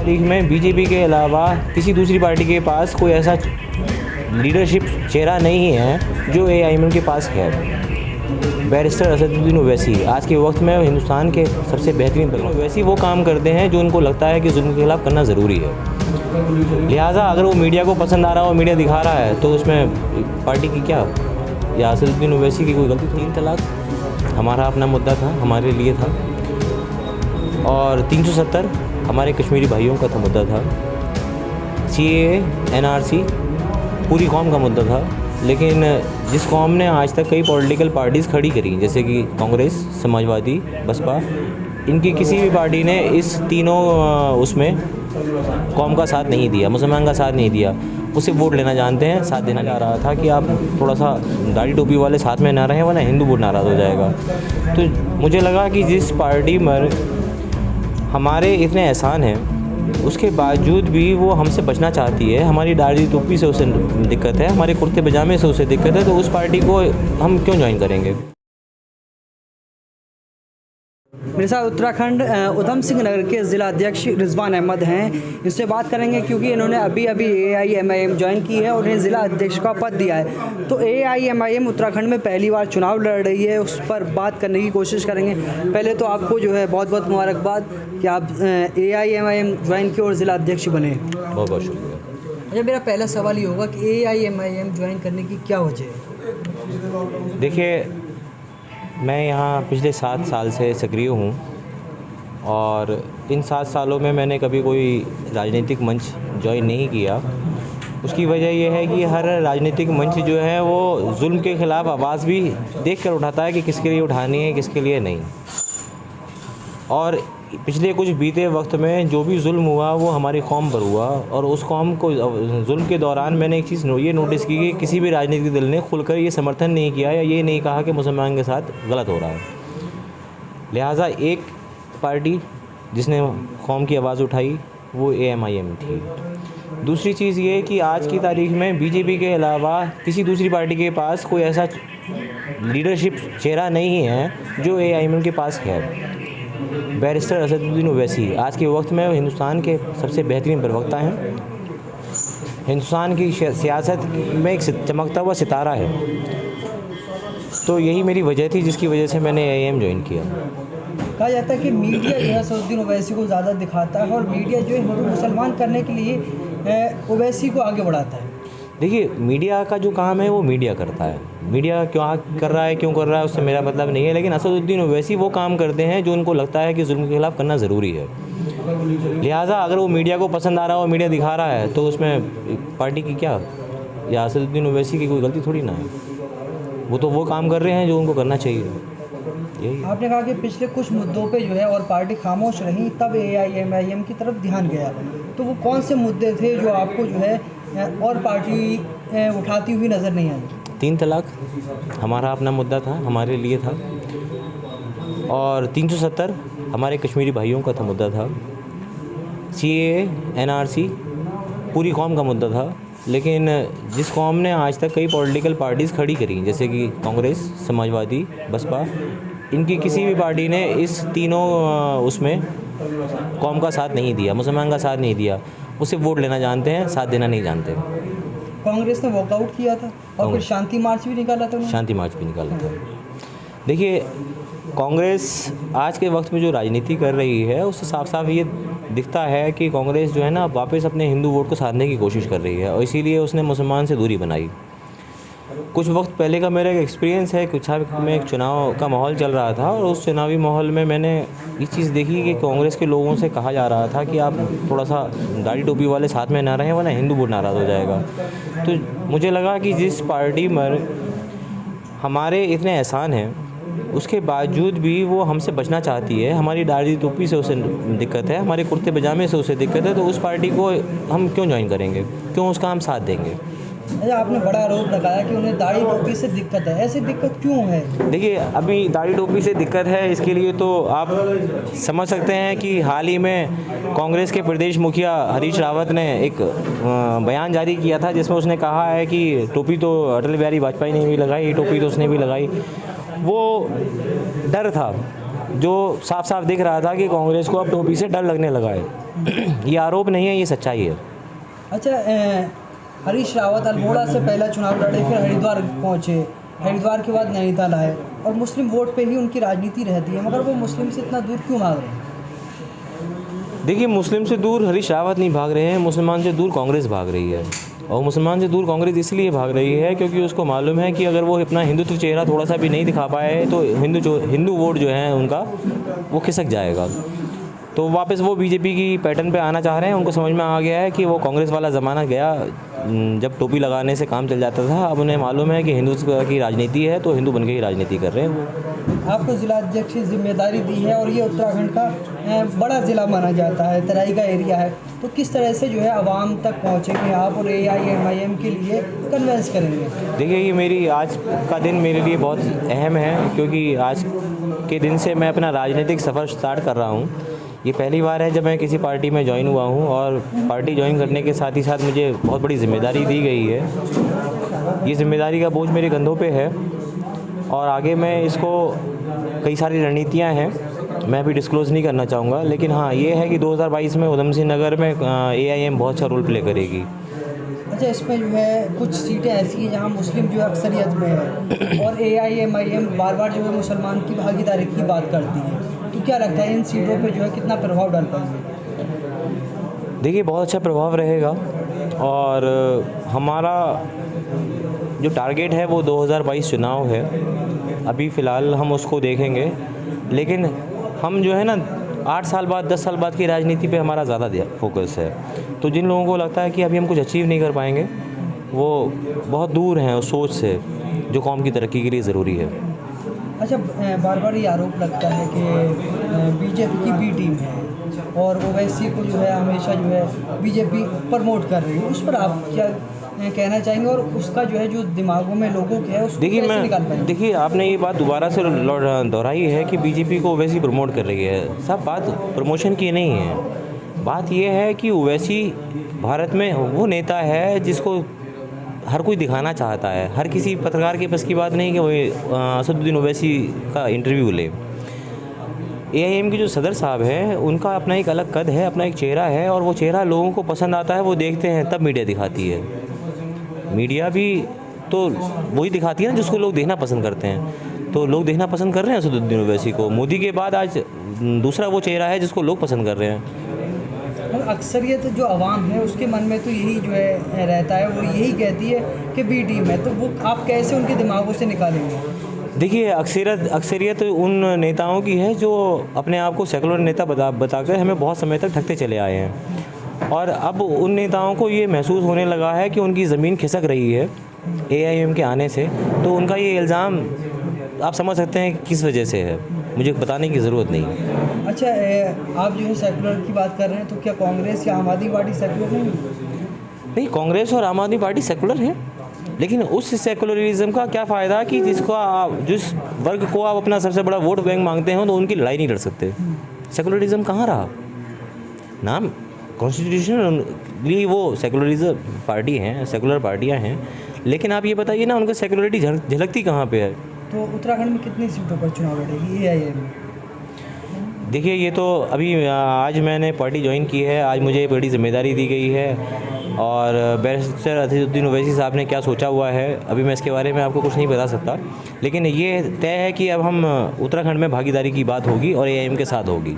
तारीख में बीजेपी के अलावा किसी दूसरी पार्टी के पास कोई ऐसा लीडरशिप चेहरा नहीं है जो एआईएमएम के पास है। बैरिस्टर असदुद्दीन ओवैसी आज के वक्त में हिंदुस्तान के सबसे बेहतरीन ओवैसी वो काम करते हैं जो उनको लगता है कि जुल्म के खिलाफ करना ज़रूरी है। लिहाजा अगर वो मीडिया को पसंद आ रहा हो, मीडिया दिखा रहा है, तो उसमें पार्टी की क्या या असदुद्दीन ओवैसी की कोई गलती? 3 तलाक हमारा अपना मुद्दा था, हमारे लिए था, और 370 हमारे कश्मीरी भाइयों का मुद्दा था। CAA NRC पूरी कौम का मुद्दा था। लेकिन जिस कौम ने आज तक कई पॉलिटिकल पार्टीज़ खड़ी करी, जैसे कि कांग्रेस, समाजवादी, बसपा, इनकी किसी भी पार्टी ने इस तीनों उसमें कौम का साथ नहीं दिया, मुसलमान का साथ नहीं दिया। उसे वोट लेना जानते हैं, साथ देना चाह रहा था कि आप थोड़ा सा दाढ़ी टोपी वाले साथ में ना रहें, वरना हिंदू वोट नाराज़ हो जाएगा। तो मुझे लगा कि जिस पार्टी में हमारे इतने एहसान हैं, उसके बावजूद भी वो हमसे बचना चाहती है, हमारी दाढ़ी टोपी से उसे दिक्कत है, हमारे कुर्ते पजामे से उसे दिक्कत है, तो उस पार्टी को हम क्यों ज्वाइन करेंगे? मेरे साथ उत्तराखंड उधम सिंह नगर के ज़िला अध्यक्ष रिजवान अहमद हैं। इनसे बात करेंगे क्योंकि इन्होंने अभी AIMIM ज्वाइन की है और इन्हें ज़िला अध्यक्ष का पद दिया है। तो AIMIM उत्तराखंड में पहली बार चुनाव लड़ रही है, उस पर बात करने की कोशिश करेंगे। पहले तो आपको जो है बहुत बहुत मुबारकबाद कि आप AIMIM ज्वाइन किए और ज़िला अध्यक्ष बने। बहुत बहुत शुक्रिया। अच्छा, मेरा पहला सवाल ये होगा कि AIMIM ज्वाइन करने की क्या वजह है? देखिए, मैं यहाँ पिछले 7 साल से सक्रिय हूँ और इन 7 सालों में मैंने कभी कोई राजनीतिक मंच ज्वाइन नहीं किया। उसकी वजह यह है कि हर राजनीतिक मंच जो है वो जुल्म के ख़िलाफ़ आवाज़ भी देख कर उठाता है कि किसके लिए उठानी है, किसके लिए नहीं। और पिछले कुछ बीते वक्त में जो भी जुल्म हुआ वो हमारी कौम पर हुआ, और उस कौम को जुल्म के दौरान मैंने एक चीज़ ये नोटिस की कि किसी भी राजनीतिक दल ने खुलकर ये समर्थन नहीं किया या ये नहीं कहा कि मुसलमान के साथ गलत हो रहा है। लिहाजा एक पार्टी जिसने कौम की आवाज़ उठाई वो AIMIM थी। दूसरी चीज़ ये कि आज की तारीख में बीजेपी के अलावा किसी दूसरी पार्टी के पास कोई ऐसा लीडरशिप चेहरा नहीं है जो AIMIM के पास है। बैरिस्टर असदुद्दीन ओवैसी आज के वक्त में हिंदुस्तान के सबसे बेहतरीन प्रवक्ता हैं, हिंदुस्तान की सियासत में एक चमकता हुआ सितारा है। तो यही मेरी वजह थी जिसकी वजह से मैंने AIM ज्वाइन किया। कहा जाता है कि मीडिया जो है असदुद्दीन ओवैसी को ज़्यादा दिखाता है और मीडिया जो है हिंदू मुसलमान करने के लिए ओवैसी को आगे बढ़ाता है। देखिए, मीडिया का जो काम है वो मीडिया करता है। मीडिया क्यों कर रहा है, क्यों कर रहा है, उससे मेरा मतलब नहीं है। लेकिन असदुद्दीन ओवैसी वो काम करते हैं जो उनको लगता है कि जुल्म के खिलाफ करना ज़रूरी है। लिहाजा अगर वो मीडिया को पसंद आ रहा हो, मीडिया दिखा रहा है, तो उसमें पार्टी की क्या या असदुद्दीन ओवैसी की कोई गलती थोड़ी ना है। वो तो वो काम कर रहे हैं जो उनको करना चाहिए। यही आपने कहा कि पिछले कुछ मुद्दों पे जो है और पार्टी खामोश रही, तब AIMIM की तरफ ध्यान गया। तो वो कौन से मुद्दे थे जो आपको जो है और पार्टी उठाती हुई नज़र नहीं आई? 3 तलाक हमारा अपना मुद्दा था, हमारे लिए था, और 370 हमारे कश्मीरी भाइयों का मुद्दा था। CAA NRC पूरी कौम का मुद्दा था। लेकिन जिस कौम ने आज तक कई पॉलिटिकल पार्टीज़ खड़ी करी, जैसे कि कांग्रेस, समाजवादी, बसपा, इनकी किसी भी पार्टी ने इस तीनों उसमें कौम का साथ नहीं दिया, मुसलमान का साथ नहीं दिया। उसे वोट लेना जानते हैं, साथ देना नहीं जानते। कांग्रेस ने वॉकआउट किया था और फिर शांति मार्च भी निकाला था। शांति मार्च भी निकाला था। देखिए, कांग्रेस आज के वक्त में जो राजनीति कर रही है उससे साफ साफ ये दिखता है कि कांग्रेस जो है ना वापस अपने हिंदू वोट को साधने की कोशिश कर रही है, और इसीलिए उसने मुसलमान से दूरी बनाई। कुछ वक्त पहले का मेरा एक एक्सपीरियंस है, कुछ में एक चुनाव का माहौल चल रहा था, और उस चुनावी माहौल में मैंने ये चीज़ देखी कि कांग्रेस के लोगों से कहा जा रहा था कि आप थोड़ा सा दाढ़ी टोपी वाले साथ में ना रहें, वरना हिंदू वोट नाराज़ हो जाएगा। तो मुझे लगा कि जिस पार्टी में हमारे इतने एहसान हैं, उसके बावजूद भी वो हमसे बचना चाहती है, हमारी दाढ़ी टोपी से उसे दिक्कत है, हमारे कुर्ते पजामे से उसे दिक्कत है, तो उस पार्टी को हम क्यों ज्वाइन करेंगे, क्यों उसका हम साथ देंगे? अच्छा, आपने बड़ा आरोप लगाया कि उन्हें दाढ़ी टोपी से दिक्कत है। ऐसी दिक्कत क्यों है? देखिए, अभी दाढ़ी टोपी से दिक्कत है, इसके लिए तो आप समझ सकते हैं कि हाल ही में कांग्रेस के प्रदेश मुखिया हरीश रावत ने एक बयान जारी किया था, जिसमें उसने कहा है कि टोपी तो अटल बिहारी वाजपेयी ने भी लगाई, टोपी तो उसने भी लगाई। वो डर था जो साफ साफ दिख रहा था कि कांग्रेस को अब टोपी से डर लगने लगा है। ये आरोप नहीं है, ये सच्चाई है। अच्छा, हरीश रावत अल्मोड़ा से पहला चुनाव लड़े, फिर हरिद्वार पहुँचे, हरिद्वार के बाद नैनीताल आए, और मुस्लिम वोट पे ही उनकी राजनीति रहती है, मगर वो मुस्लिम से इतना दूर क्यों भाग रहे हैं? देखिए, मुस्लिम से दूर हरीश रावत नहीं भाग रहे हैं, मुसलमान से दूर कांग्रेस भाग रही है। और मुसलमान से दूर कांग्रेस इसलिए भाग रही है क्योंकि उसको मालूम है कि अगर वो अपना हिंदुत्व चेहरा थोड़ा सा भी नहीं दिखा पाए तो हिंदू वोट जो है उनका वो खिसक जाएगा। तो वापस वो बीजेपी की पैटर्न पे आना चाह रहे हैं। उनको समझ में आ गया है कि वो कांग्रेस वाला ज़माना गया जब टोपी लगाने से काम चल जाता था। अब उन्हें मालूम है कि हिंदुत्व की राजनीति है, तो हिंदू बन के ही राजनीति कर रहे हैं वो। आपको जिला अध्यक्ष की जिम्मेदारी दी है और ये उत्तराखंड का बड़ा ज़िला माना जाता है, तराई का एरिया है, तो किस तरह से जो है आवाम तक पहुँचेंगे आप और AIMIM के लिए कन्वेंस करेंगे? देखिए, ये मेरी आज का दिन मेरे लिए बहुत अहम है क्योंकि आज के दिन से मैं अपना राजनीतिक सफ़र स्टार्ट कर रहा हूँ। ये पहली बार है जब मैं किसी पार्टी में ज्वाइन हुआ हूँ और पार्टी ज्वाइन करने के साथ ही साथ मुझे बहुत बड़ी जिम्मेदारी दी गई है। ये जिम्मेदारी का बोझ मेरे कंधों पे है और आगे मैं इसको कई सारी रणनीतियाँ हैं, मैं अभी डिस्क्लोज़ नहीं करना चाहूँगा, लेकिन हाँ ये है कि 2022 में उधम सिंह नगर में AIM बहुत अच्छा रोल प्ले करेगी। अच्छा, इसमें जो है कुछ सीटें ऐसी हैं जहाँ मुस्लिम जो है अक्सरियत में है और AIMIM बार बार जो है मुसलमान की भागीदारी की बात करती है, तो क्या लगता है इन सीटों पे जो है कितना प्रभाव डाल पाएंगे? देखिए, बहुत अच्छा प्रभाव रहेगा और हमारा जो टारगेट है वो 2022 चुनाव है। अभी फ़िलहाल हम उसको देखेंगे, लेकिन हम जो है ना 8 साल बाद 10 साल बाद की राजनीति पे हमारा ज़्यादा फोकस है। तो जिन लोगों को लगता है कि अभी हम कुछ अचीव नहीं कर पाएंगे वो बहुत दूर हैं उस सोच से जो कौम की तरक्की के लिए ज़रूरी है। अच्छा, बार बार ये आरोप लगता है कि बीजेपी की बी टीम है और ओवैसी को जो है हमेशा जो है बीजेपी प्रमोट कर रही है, उस पर आप क्या कहना चाहेंगे और उसका जो है जो दिमागों में लोगों के है उसको कैसे निकाल पाएंगे? देखिए, आपने ये बात दोबारा से दोहराई है कि बीजेपी को ओवैसी प्रमोट कर रही है। सब बात प्रमोशन की नहीं है, बात ये है कि ओवैसी भारत में वो नेता है जिसको हर कोई दिखाना चाहता है। हर किसी पत्रकार के बस की बात नहीं कि वो असदुद्दीन ओवैसी का इंटरव्यू ले। AIM के जो सदर साहब हैं उनका अपना एक अलग कद है, अपना एक चेहरा है और वो चेहरा लोगों को पसंद आता है, वो देखते हैं तब मीडिया दिखाती है। मीडिया भी तो वही दिखाती है ना जिसको लोग देखना पसंद करते हैं। तो लोग देखना पसंद कर रहे हैं असदुद्दीन ओवैसी को। मोदी के बाद आज दूसरा वो चेहरा है जिसको लोग पसंद कर रहे हैं। अक्सरियत जो आवाम है उसके मन में तो यही जो है रहता है, वो यही कहती है कि बी टीम है, तो वो आप कैसे उनके दिमागों से निकालेंगे? देखिए, अक्सरियत उन नेताओं की है जो अपने आप को सेकुलर नेता बताकर हमें बहुत समय तक ठगते चले आए हैं और अब उन नेताओं को ये महसूस होने लगा है कि उनकी ज़मीन खिसक रही है AIM के आने से। तो उनका ये इल्ज़ाम आप समझ सकते हैं किस वजह से है, मुझे बताने की ज़रूरत नहीं। अच्छा, आप जो है सेकुलर की बात कर रहे हैं, तो क्या कांग्रेस या आम आदमी पार्टी सेकुलर नहीं, कांग्रेस और आम आदमी पार्टी सेकुलर है, लेकिन उस सेकुलरिज्म का क्या फ़ायदा कि जिस वर्ग को आप अपना सबसे बड़ा वोट बैंक मांगते हो तो उनकी लड़ाई नहीं लड़ सकते। सेकुलरिज्म कहाँ रहा? नाम कॉन्स्टिट्यूशनली वो सेकुलरिज्म पार्टी हैं, सेकुलर पार्टियां हैं, लेकिन आप ये बताइए ना उनका सेकुलरिटी झलकती कहाँ पे है? तो उत्तराखंड में कितनी सीटों पर चुनाव लड़ेगी AIM? देखिए, ये तो अभी आज मैंने पार्टी ज्वाइन की है, आज मुझे बड़ी जिम्मेदारी दी गई है और बैरिस्टर असदुद्दीन ओवैसी साहब ने क्या सोचा हुआ है अभी मैं इसके बारे में आपको कुछ नहीं बता सकता, लेकिन ये तय है कि अब हम उत्तराखंड में भागीदारी की बात होगी और AIM के साथ होगी।